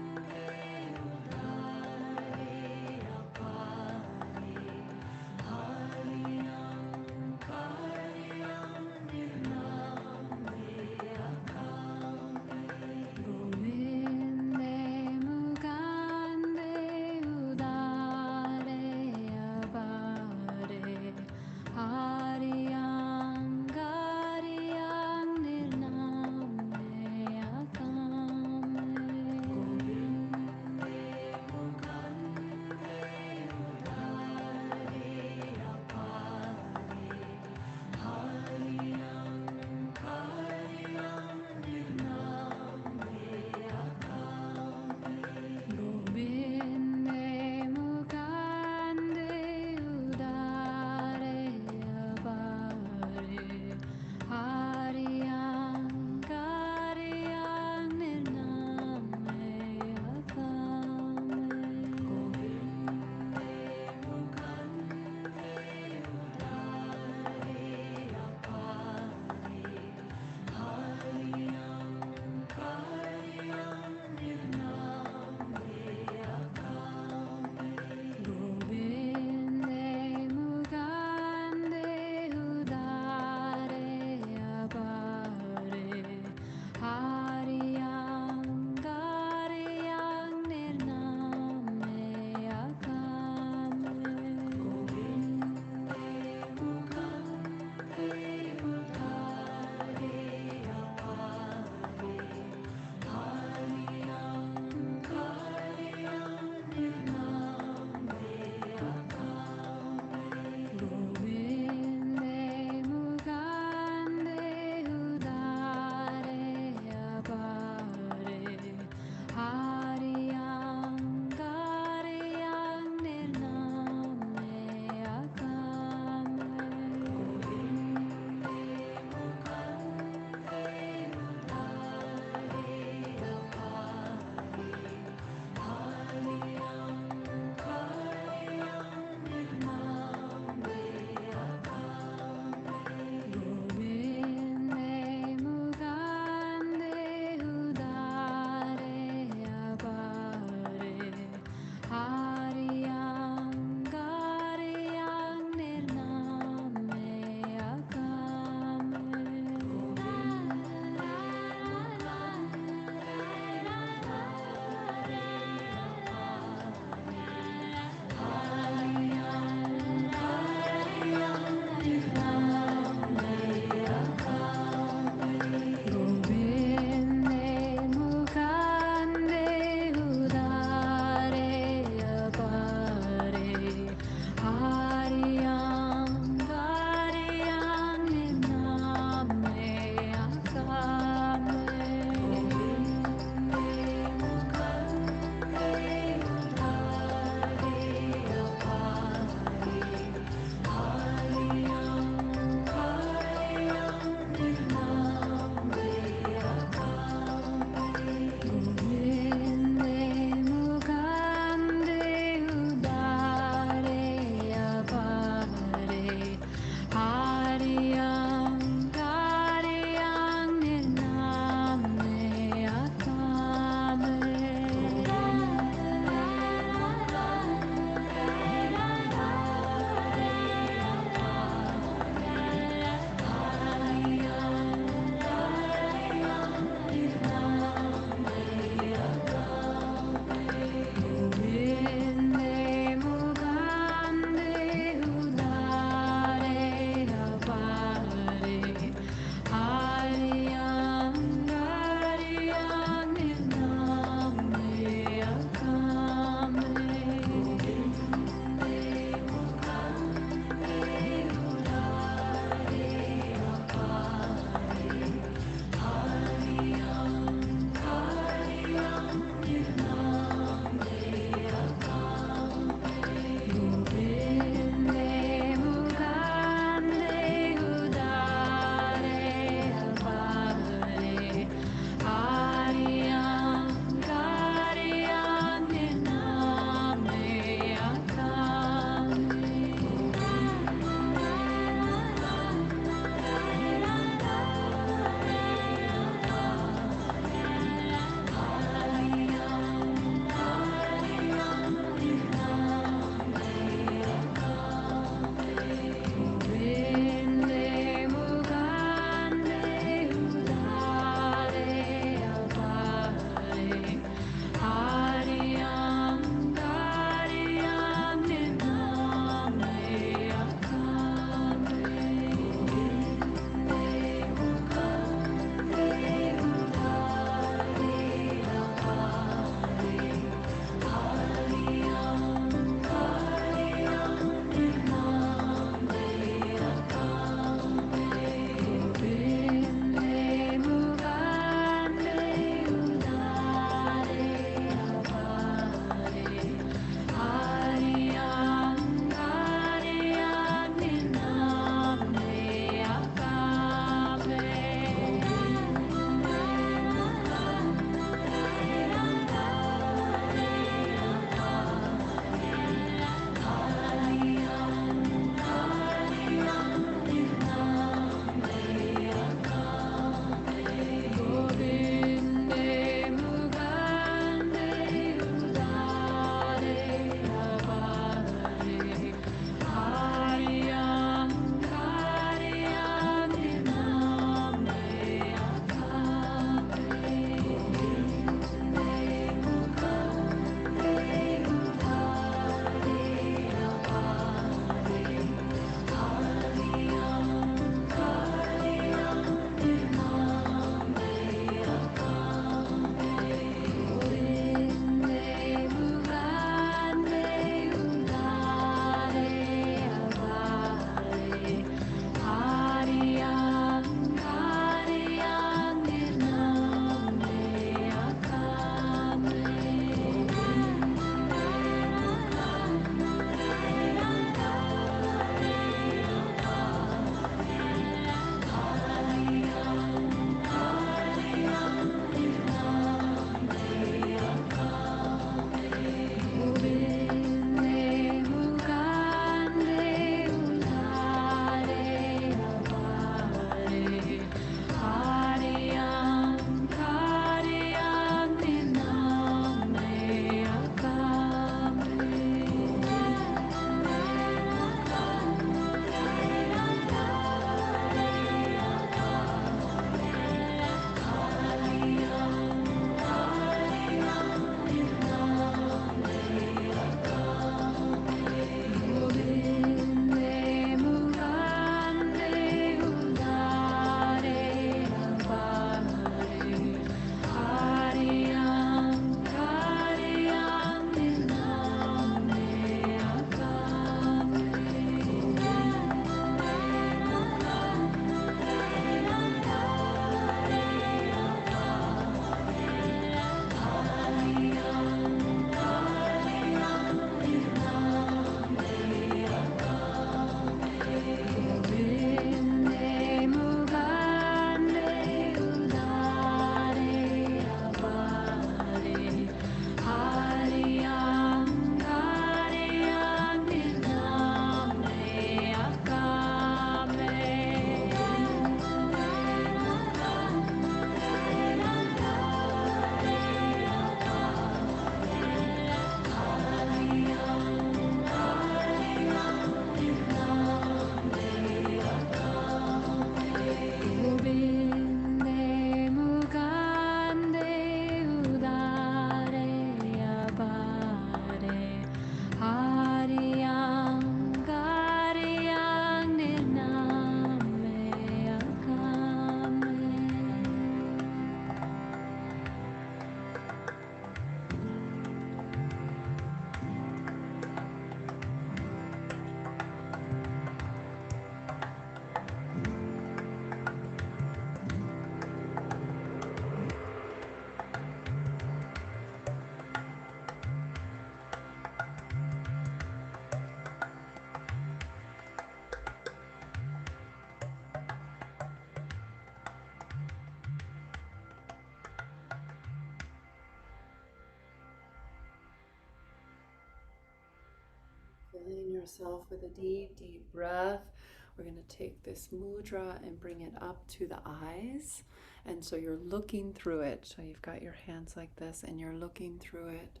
Filling yourself with a deep, deep breath. We're going to take this mudra and bring it up to the eyes. And so you're looking through it. So you've got your hands like this and you're looking through it.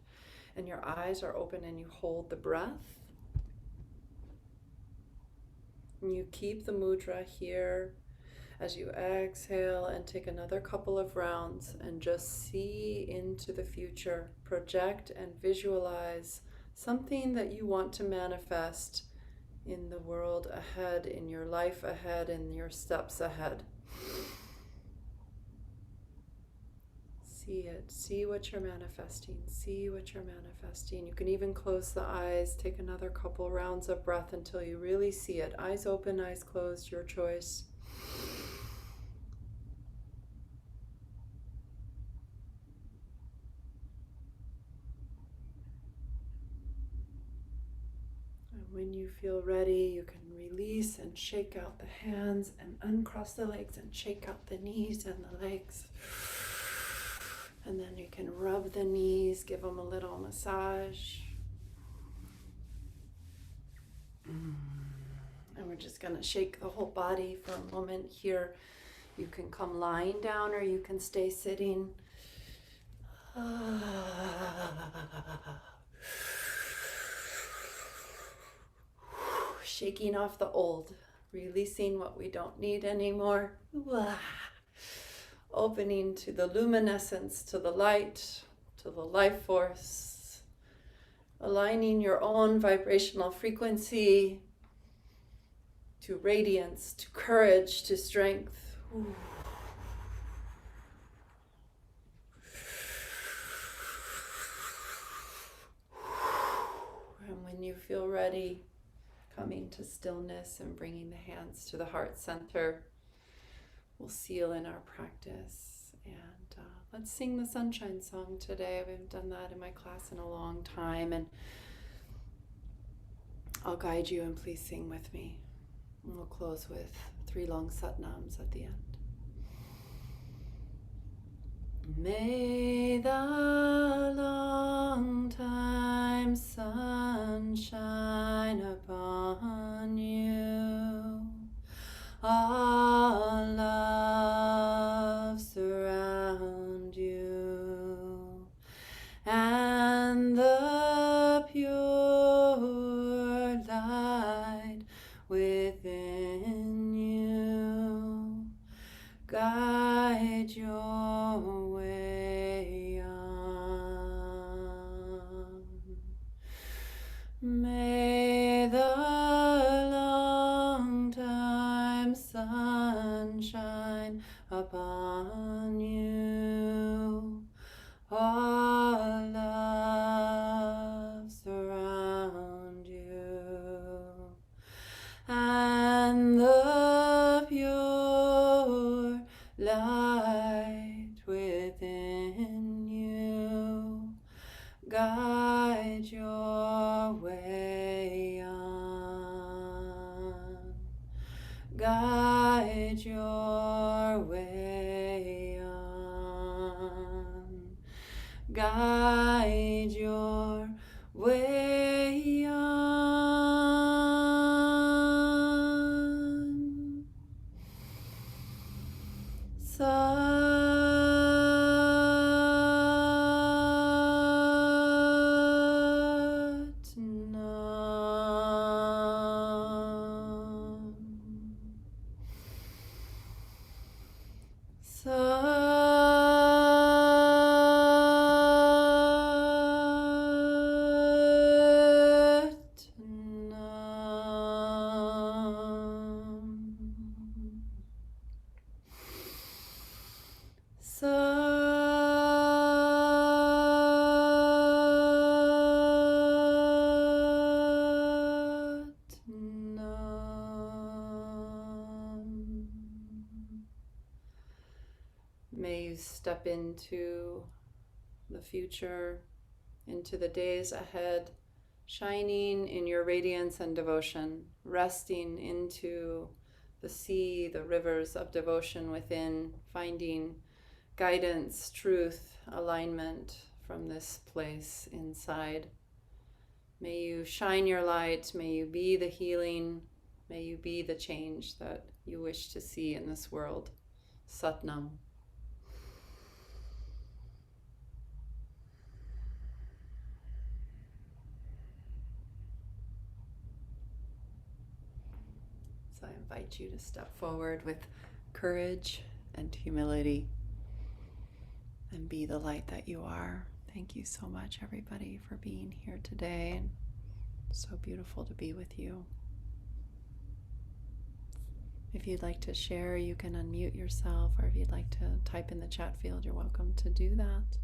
And your eyes are open and you hold the breath. And you keep the mudra here as you exhale and take another couple of rounds and just see into the future. Project and visualize something that you want to manifest in the world ahead, in your life ahead, in your steps ahead. See it. See what you're manifesting. See what you're manifesting. You can even close the eyes. Take another couple rounds of breath until you really see it. Eyes open, eyes closed, your choice. And when you feel ready, you can release and shake out the hands and uncross the legs and shake out the knees and the legs. And then you can rub the knees, give them a little massage. And we're just going to shake the whole body for a moment here. You can come lying down or you can stay sitting. Shaking off the old, releasing what we don't need anymore. Opening to the luminescence, to the light, to the life force. Aligning your own vibrational frequency to radiance, to courage, to strength. And when you feel ready, coming to stillness and bringing the hands to the heart center. We'll seal in our practice. And let's sing the sunshine song today. We haven't done that in my class in a long time. And I'll guide you and please sing with me. And we'll close with 3 long satnams at the end. May the long time sun shine upon you. All love surround you, and the pure light within you guide your way on. May the long time sunshine upon you. All love surround you, and the pure light within you guide your way on. Guide your way on. Guide your way on. May you step into the future, into the days ahead, shining in your radiance and devotion, resting into the sea, the rivers of devotion within, finding guidance, truth, alignment from this place inside. May you shine your light. May you be the healing. May you be the change that you wish to see in this world. Satnam. So I invite you to step forward with courage and humility and be the light that you are. Thank you so much, everybody, for being here today. And so beautiful to be with you. If you'd like to share, you can unmute yourself, or if you'd like to type in the chat field, you're welcome to do that.